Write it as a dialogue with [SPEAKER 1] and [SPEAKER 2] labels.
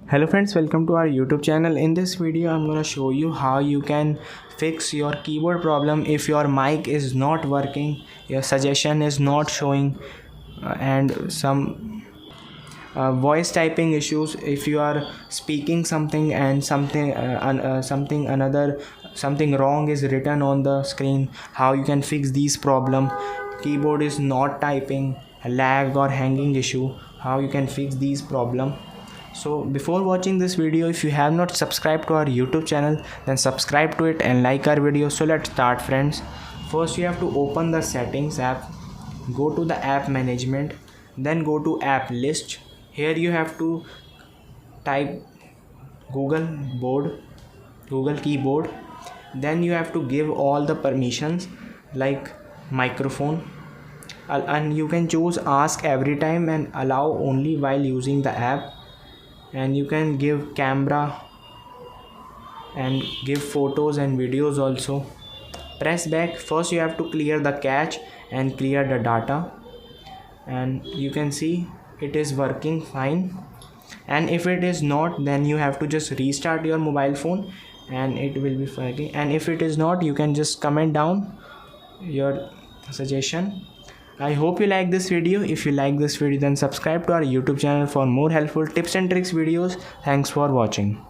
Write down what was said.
[SPEAKER 1] Hello friends, welcome to our YouTube channel. In this video I'm going to show you how you can fix your keyboard problem if your mic is not working, your suggestion is not showing, and some voice typing issues. If you are speaking something and something wrong is written on the screen, how you can fix these problem. Keyboard is not typing, lag or hanging issue, how you can fix these problem. So before watching this video, if you have not subscribed to our YouTube channel, then subscribe to it and like our video. So let's start friends. First you have to open the settings app, go to the app management, then go to app list. Here you have to type google google keyboard. Then you have to give all the permissions like microphone, and you can choose ask every time and allow only while using the app. And you can give camera and give photos and videos also. Press back. First you have to clear the cache and clear the data, and you can see it is working fine. And if it is not, then you have to just restart your mobile phone and it will be working. And if it is not, you can just comment down your suggestion. I hope you like this video. If you like this video, then subscribe to our YouTube channel for more helpful tips and tricks videos. Thanks for watching.